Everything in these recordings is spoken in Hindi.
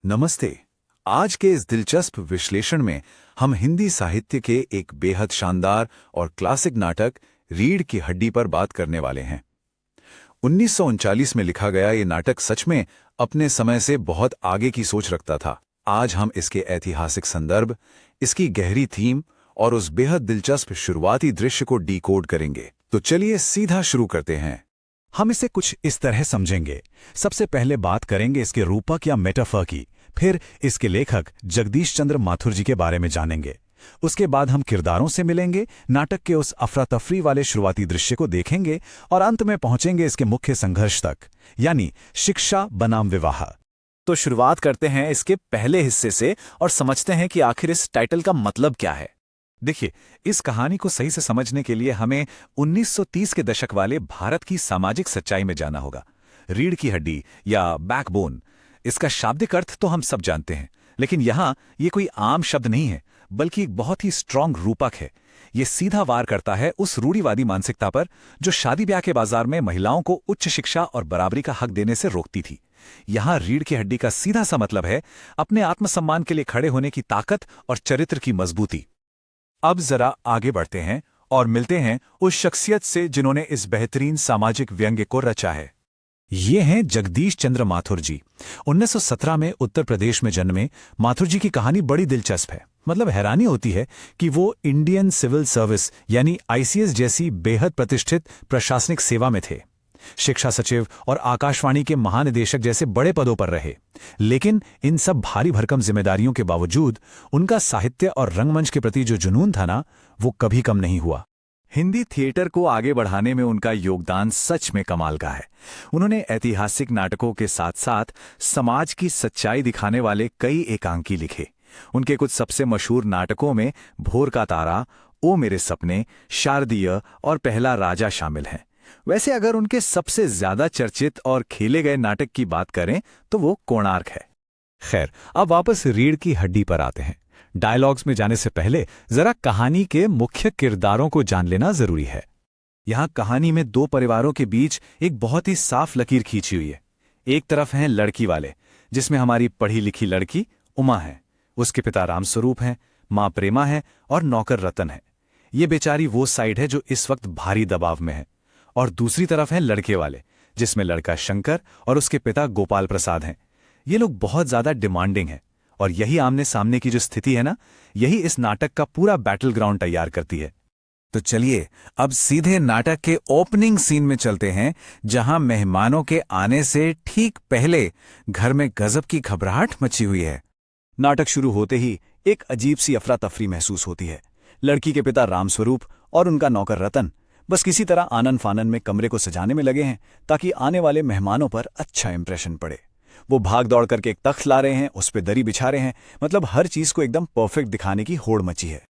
नमस्ते। आज के इस दिलचस्प विश्लेषण में हम हिंदी साहित्य के एक बेहद शानदार और क्लासिक नाटक रीढ़ की हड्डी पर बात करने वाले हैं। 1939 में लिखा गया ये नाटक सच में अपने समय से बहुत आगे की सोच रखता था। आज हम इसके ऐतिहासिक संदर्भ, इसकी गहरी थीम और उस बेहद दिलचस्प शुरुआती दृश्य को डिकोड करेंगे। तो चलिए सीधा शुरू करते हैं। हम इसे कुछ इस तरह समझेंगे। सबसे पहले बात करेंगे इसके रूपक या मेटाफर की, फिर इसके लेखक जगदीश चंद्र माथुर जी के बारे में जानेंगे। उसके बाद हम किरदारों से मिलेंगे, नाटक के उस अफरा तफरी वाले शुरुआती दृश्य को देखेंगे और अंत में पहुंचेंगे इसके मुख्य संघर्ष तक, यानी शिक्षा बनाम विवाह। तो शुरुआत करते हैं इसके पहले हिस्से से और समझते हैं कि आखिर इस टाइटल का मतलब क्या है। देखिए, इस कहानी को सही से समझने के लिए हमें 1930 के दशक वाले भारत की सामाजिक सच्चाई में जाना होगा। रीढ़ की हड्डी या बैकबोन, इसका शाब्दिक अर्थ तो हम सब जानते हैं, लेकिन यहाँ ये कोई आम शब्द नहीं है, बल्कि एक बहुत ही स्ट्रांग रूपक है। ये सीधा वार करता है उस रूढ़िवादी मानसिकता पर जो शादी ब्याह के बाजार में महिलाओं को उच्च शिक्षा और बराबरी का हक देने से रोकती थी। यहाँ रीढ़ की हड्डी का सीधा सा मतलब है अपने आत्मसम्मान के लिए खड़े होने की ताकत और चरित्र की मजबूती। अब जरा आगे बढ़ते हैं और मिलते हैं उस शख्सियत से जिन्होंने इस बेहतरीन सामाजिक व्यंग्य को रचा है। ये हैं जगदीश चंद्र माथुर जी। 1917 में उत्तर प्रदेश में जन्मे माथुर जी की कहानी बड़ी दिलचस्प है। मतलब हैरानी होती है कि वो इंडियन सिविल सर्विस यानी आईसीएस जैसी बेहद प्रतिष्ठित प्रशासनिक सेवा में थे। शिक्षा सचिव और आकाशवाणी के महानिदेशक जैसे बड़े पदों पर रहे, लेकिन इन सब भारी भरकम जिम्मेदारियों के बावजूद उनका साहित्य और रंगमंच के प्रति जो जुनून था ना, वो कभी कम नहीं हुआ। हिंदी थिएटर को आगे बढ़ाने में उनका योगदान सच में कमाल का है। उन्होंने ऐतिहासिक नाटकों के साथ साथ समाज की सच्चाई दिखाने वाले कई एकांकी लिखे। उनके कुछ सबसे मशहूर नाटकों में भोर का तारा, ओ मेरे सपने, शारदीय और पहला राजा शामिल हैं। वैसे अगर उनके सबसे ज्यादा चर्चित और खेले गए नाटक की बात करें तो वो कोणार्क है। खैर, अब वापस रीढ़ की हड्डी पर आते हैं। डायलॉग्स में जाने से पहले जरा कहानी के मुख्य किरदारों को जान लेना जरूरी है। यहाँ कहानी में दो परिवारों के बीच एक बहुत ही साफ लकीर खींची हुई है। एक तरफ हैं लड़की वाले, जिसमें हमारी पढ़ी लिखी लड़की उमा है। उसके पिता रामस्वरूप हैं, माँ प्रेमा है और नौकर रतन है। ये बेचारी वो साइड है जो इस वक्त भारी दबाव में है। और दूसरी तरफ हैं लड़के वाले, जिसमें लड़का शंकर और उसके पिता गोपाल प्रसाद हैं। ये लोग बहुत ज्यादा डिमांडिंग हैं और यही आमने सामने की जो स्थिति है ना, यही इस नाटक का पूरा बैटल ग्राउंड तैयार करती है। तो चलिए अब सीधे नाटक के ओपनिंग सीन में चलते हैं, जहां मेहमानों के आने से ठीक पहले घर में गजब की घबराहट मची हुई है। नाटक शुरू होते ही एक अजीब सी अफरा तफरी महसूस होती है। लड़की के पिता रामस्वरूप और उनका नौकर रतन बस किसी तरह आनन फानन में कमरे को सजाने में लगे हैं ताकि आने वाले मेहमानों पर अच्छा इंप्रेशन पड़े। वो भाग दौड़ करके एक तख्त ला रहे हैं, उस पे दरी बिछा रहे हैं। मतलब हर चीज को एकदम परफेक्ट दिखाने की होड़ मची है।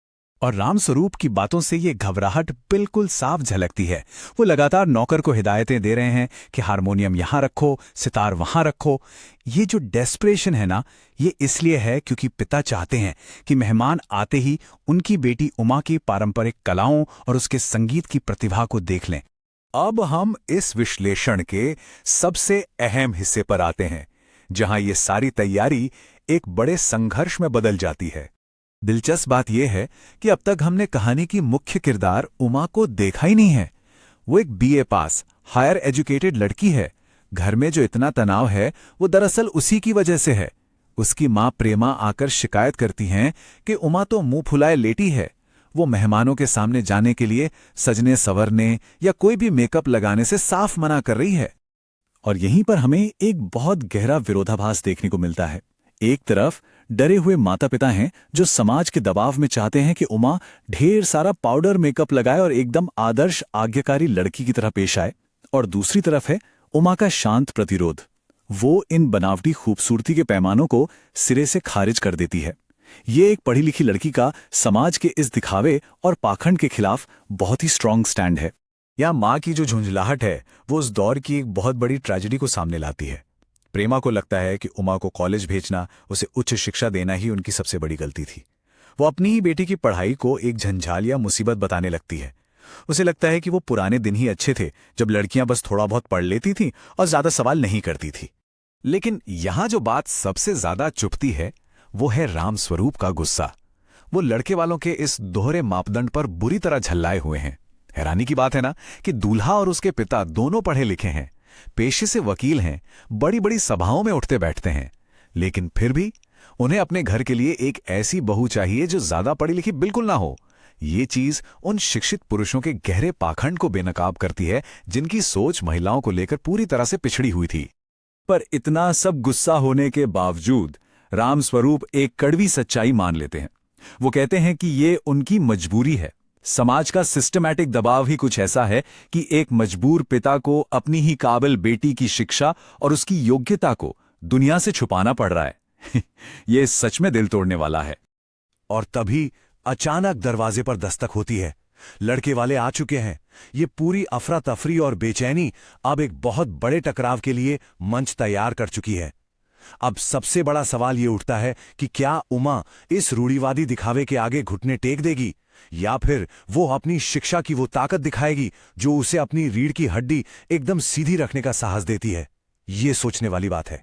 और रामस्वरूप की बातों से ये घबराहट बिल्कुल साफ झलकती है। वो लगातार नौकर को हिदायतें दे रहे हैं कि हारमोनियम यहां रखो, सितार वहां रखो। ये जो डेस्परेशन है ना, ये इसलिए है क्योंकि पिता चाहते हैं कि मेहमान आते ही उनकी बेटी उमा की पारंपरिक कलाओं और उसके संगीत की प्रतिभा को देख लें। अब हम इस विश्लेषण के सबसे अहम हिस्से पर आते हैं, जहां ये सारी तैयारी एक बड़े संघर्ष में बदल जाती है। दिलचस्प बात यह है कि अब तक हमने कहानी की मुख्य किरदार उमा को देखा ही नहीं है। वो एक बीए पास, हायर एजुकेटेड लड़की है। घर में जो इतना तनाव है वो दरअसल उसी की वजह से है। उसकी माँ प्रेमा आकर शिकायत करती हैं कि उमा तो मुंह फुलाए लेटी है। वो मेहमानों के सामने जाने के लिए सजने संवरने या कोई भी मेकअप लगाने से साफ मना कर रही है। और यहीं पर हमें एक बहुत गहरा विरोधाभास देखने को मिलता है। एक तरफ डरे हुए माता पिता हैं जो समाज के दबाव में चाहते हैं कि उमा ढेर सारा पाउडर मेकअप लगाए और एकदम आदर्श आज्ञाकारी लड़की की तरह पेश आए। और दूसरी तरफ है उमा का शांत प्रतिरोध। वो इन बनावटी खूबसूरती के पैमानों को सिरे से खारिज कर देती है। ये एक पढ़ी लिखी लड़की का समाज के इस दिखावे और पाखंड के खिलाफ बहुत ही स्ट्रांग स्टैंड है। यहाँ माँ की जो झुंझलाहट है वो उस दौर की एक बहुत बड़ी ट्रेजेडी को सामने लाती है। प्रेमा को लगता है कि उमा को कॉलेज भेजना, उसे उच्च शिक्षा देना ही उनकी सबसे बड़ी गलती थी। वो अपनी ही बेटी की पढ़ाई को एक झंझाल या मुसीबत बताने लगती है। उसे लगता है कि वो पुराने दिन ही अच्छे थे जब लड़कियां बस थोड़ा बहुत पढ़ लेती थीं और ज्यादा सवाल नहीं करती थी। लेकिन यहां जो बात सबसे ज्यादा चुभती है वो है रामस्वरूप का गुस्सा। वो लड़के वालों के इस दोहरे मापदंड पर बुरी तरह झल्लाए हुए हैं। हैरानी की बात है ना कि दूल्हा और उसके पिता दोनों पढ़े लिखे हैं, पेशे से वकील हैं, बड़ी बड़ी सभाओं में उठते बैठते हैं, लेकिन फिर भी उन्हें अपने घर के लिए एक ऐसी बहू चाहिए जो ज्यादा पढ़ी लिखी बिल्कुल ना हो। ये चीज उन शिक्षित पुरुषों के गहरे पाखंड को बेनकाब करती है जिनकी सोच महिलाओं को लेकर पूरी तरह से पिछड़ी हुई थी। पर इतना सब गुस्सा होने के बावजूद रामस्वरूप एक कड़वी सच्चाई मान लेते हैं। वो कहते हैं कि ये उनकी मजबूरी है। समाज का सिस्टमैटिक दबाव ही कुछ ऐसा है कि एक मजबूर पिता को अपनी ही काबिल बेटी की शिक्षा और उसकी योग्यता को दुनिया से छुपाना पड़ रहा है। ये सच में दिल तोड़ने वाला है। और तभी अचानक दरवाजे पर दस्तक होती है। लड़के वाले आ चुके हैं। ये पूरी अफरा तफरी और बेचैनी अब एक बहुत बड़े टकराव के लिए मंच तैयार कर चुकी है। अब सबसे बड़ा सवाल ये उठता है कि क्या उमा इस रूढ़िवादी दिखावे के आगे घुटने टेक देगी, या फिर वो अपनी शिक्षा की वो ताकत दिखाएगी जो उसे अपनी रीढ़ की हड्डी एकदम सीधी रखने का साहस देती है। ये सोचने वाली बात है।